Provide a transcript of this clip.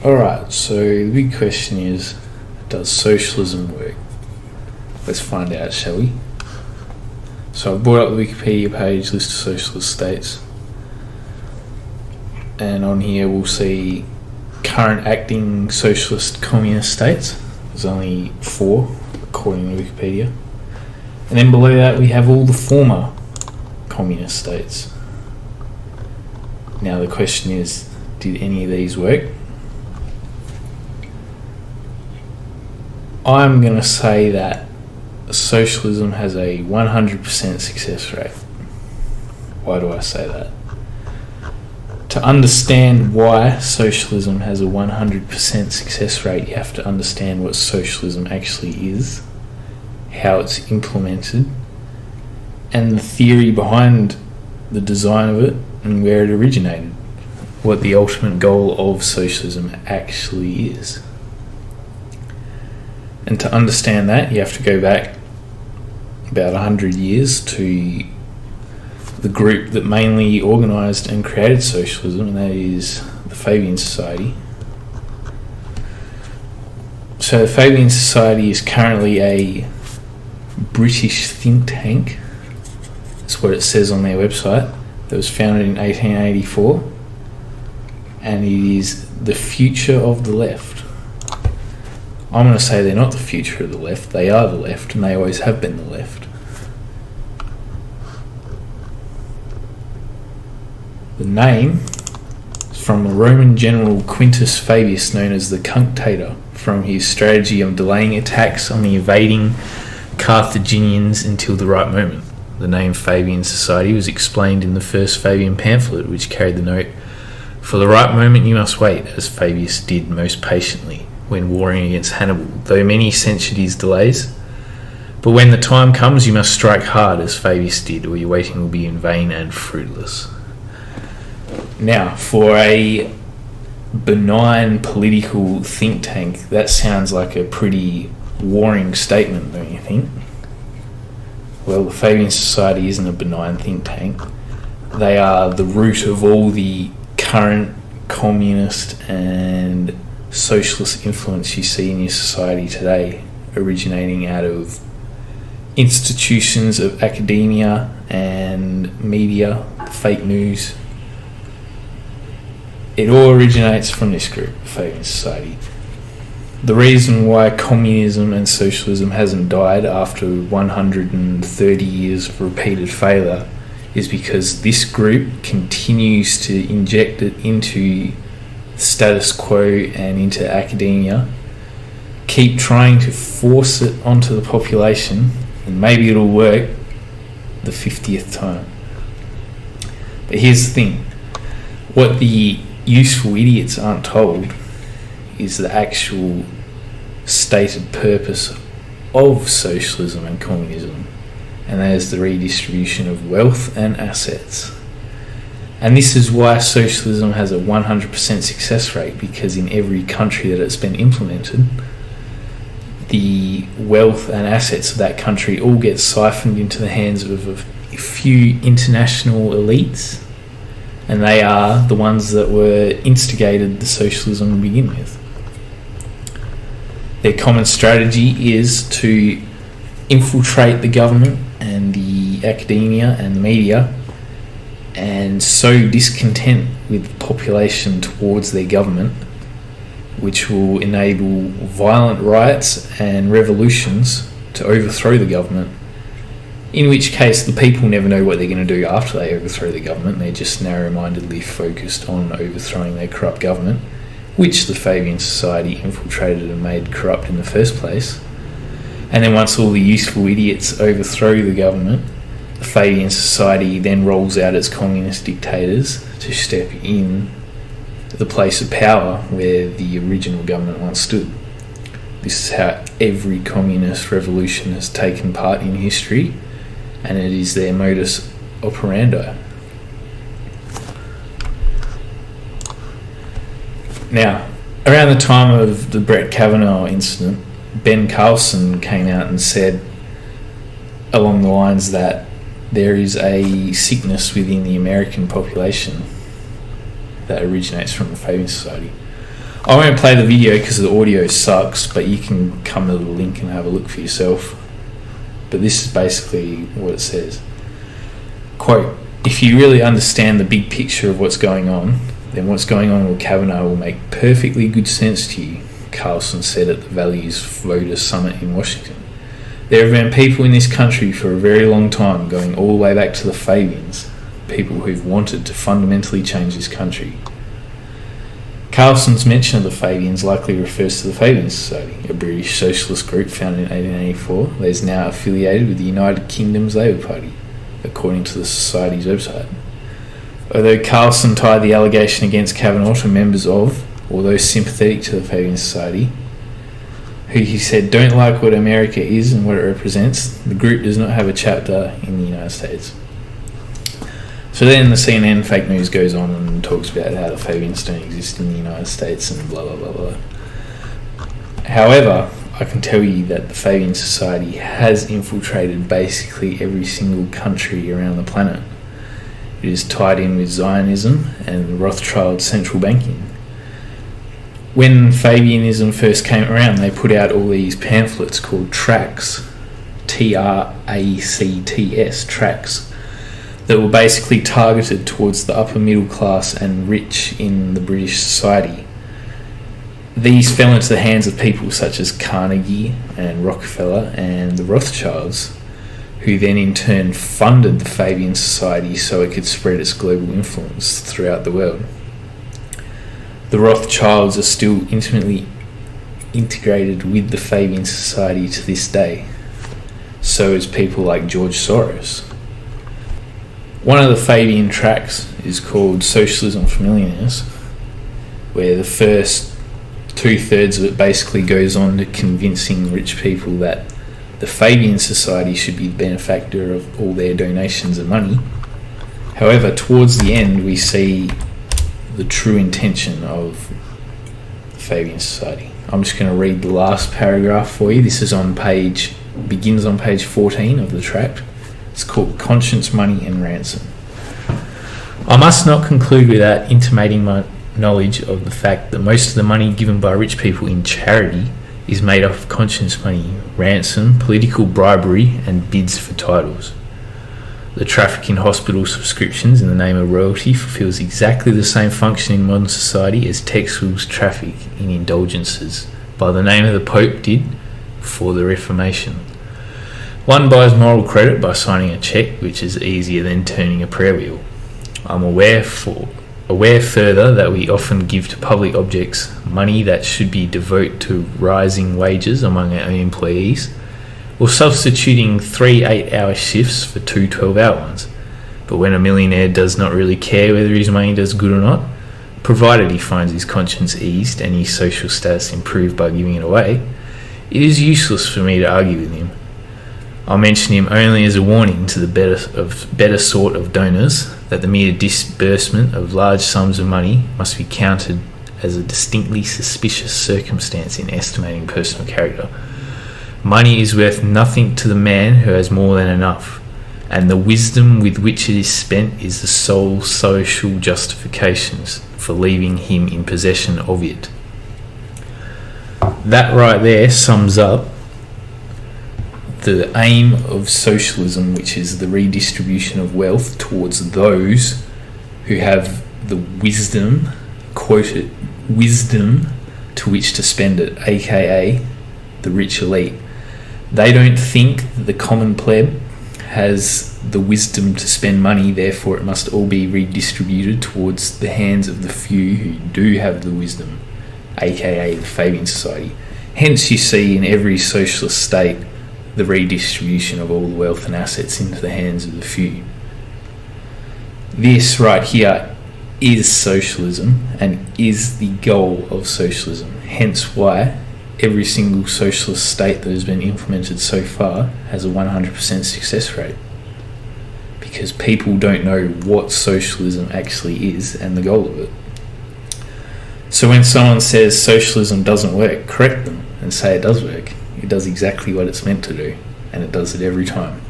Alright, so the big question is, does socialism work? Let's find out, shall we? So I've brought up the Wikipedia page, list of socialist states, and on here we'll see current acting socialist communist states. There's only 4 according to Wikipedia. And then below that we have all the former communist states. Now the question is, did any of these work? I'm going to say that socialism has a 100% success rate. Why do I say that? To understand why socialism has a 100% success rate, you have to understand what socialism actually is, how it's implemented, and the theory behind the design of it and where it originated, what the ultimate goal of socialism actually is. And to understand that, you have to go back about 100 years to the group that mainly organised and created socialism, and that is the Fabian Society. So the Fabian Society is currently a British think tank. That's what it says on their website. That was founded in 1884, and it is the future of the left. I'm going to say they're not the future of the left, they are the left, and they always have been the left. The name is from the Roman general Quintus Fabius, known as the Cunctator, from his strategy of delaying attacks on the invading Carthaginians until the right moment. The name Fabian Society was explained in the first Fabian pamphlet, which carried the note, "For the right moment you must wait, as Fabius did most patiently when warring against Hannibal, though many censured his delays. But when the time comes you must strike hard, as Fabius did, or your waiting will be in vain and fruitless." Now, for a benign political think tank, that sounds like a pretty warring statement, don't you think? Well, the Fabian Society isn't a benign think tank. They are the root of all the current communist and socialist influence you see in your society today, originating out of institutions of academia and media, fake news. It all originates from this group, the Fabian Society. The reason why communism and socialism hasn't died after 130 years of repeated failure is because this group continues to inject it into status quo and into academia, keep trying to force it onto the population, and maybe it'll work the 50th time. But here's the thing, what the useful idiots aren't told is the actual stated purpose of socialism and communism, and that is the redistribution of wealth and assets. And this is why socialism has a 100% success rate, because in every country that it's been implemented, the wealth and assets of that country all get siphoned into the hands of a few international elites, and they are the ones that were instigated the socialism to begin with. Their common strategy is to infiltrate the government and the academia and the media and sow discontent with the population towards their government, which will enable violent riots and revolutions to overthrow the government, in which case the people never know what they're going to do after they overthrow the government. They're just narrow-mindedly focused on overthrowing their corrupt government, which the Fabian Society infiltrated and made corrupt in the first place. And then once all the useful idiots overthrow the government, the Fabian Society then rolls out its communist dictators to step in the place of power where the original government once stood. This is how every communist revolution has taken part in history, and it is their modus operandi. Now, around the time of the Brett Kavanaugh incident, Ben Carlson came out and said along the lines that there is a sickness within the American population that originates from the Fabian Society. I won't play the video because the audio sucks, but you can come to the link and have a look for yourself. But this is basically what it says. Quote, "If you really understand the big picture of what's going on, then what's going on with Kavanaugh will make perfectly good sense to you," Carlson said at the Values Voters Summit in Washington. "There have been people in this country for a very long time, going all the way back to the Fabians, people who've wanted to fundamentally change this country." Carlson's mention of the Fabians likely refers to the Fabian Society, a British socialist group founded in 1884 that is now affiliated with the United Kingdom's Labour Party, according to the Society's website. Although Carlson tied the allegation against Kavanaugh to members of, or those sympathetic to the Fabian Society, who he said don't like what America is and what it represents, the group does not have a chapter in the United States. So then the CNN fake news goes on and talks about how the Fabians don't exist in the United States and blah blah blah blah. However, I can tell you that the Fabian Society has infiltrated basically every single country around the planet. It is tied in with Zionism and Rothschild central banking. When Fabianism first came around, they put out all these pamphlets called tracts, TRACTS, tracts, that were basically targeted towards the upper middle class and rich in the British society. These fell into the hands of people such as Carnegie and Rockefeller and the Rothschilds, who then in turn funded the Fabian Society so it could spread its global influence throughout the world. The Rothschilds are still intimately integrated with the Fabian Society to this day. So is people like George Soros. One of the Fabian tracts is called Socialism for Millionaires, where the first 2/3 of it basically goes on to convincing rich people that the Fabian Society should be the benefactor of all their donations and money. However, towards the end we see the true intention of the Fabian Society. I'm just going to read the last paragraph for you. This is begins on page 14 of the tract. It's called Conscience, Money and Ransom. "I must not conclude without intimating my knowledge of the fact that most of the money given by rich people in charity is made up of conscience money, ransom, political bribery and bids for titles. The traffic in hospital subscriptions in the name of royalty fulfills exactly the same function in modern society as Texel's traffic in indulgences by the name of the Pope did before the Reformation. One buys moral credit by signing a cheque, which is easier than turning a prayer wheel. I'm aware further that we often give to public objects money that should be devoted to rising wages among our own employees, or substituting 3 8-hour shifts for 2 12-hour ones. But when a millionaire does not really care whether his money does good or not, provided he finds his conscience eased and his social status improved by giving it away, it is useless for me to argue with him. I'll mention him only as a warning to the better sort of donors that the mere disbursement of large sums of money must be counted as a distinctly suspicious circumstance in estimating personal character. Money is worth nothing to the man who has more than enough, and the wisdom with which it is spent is the sole social justifications for leaving him in possession of it." That right there sums up the aim of socialism, which is the redistribution of wealth towards those who have the wisdom, quoted, wisdom to which to spend it, aka the rich elite. They don't think that the common pleb has the wisdom to spend money, therefore it must all be redistributed towards the hands of the few who do have the wisdom, aka the Fabian Society. Hence you see in every socialist state the redistribution of all the wealth and assets into the hands of the few. This right here is socialism and is the goal of socialism. Hence why every single socialist state that has been implemented so far has a 100% success rate. Because people don't know what socialism actually is and the goal of it. So when someone says socialism doesn't work, correct them and say it does work. It does exactly what it's meant to do, and it does it every time.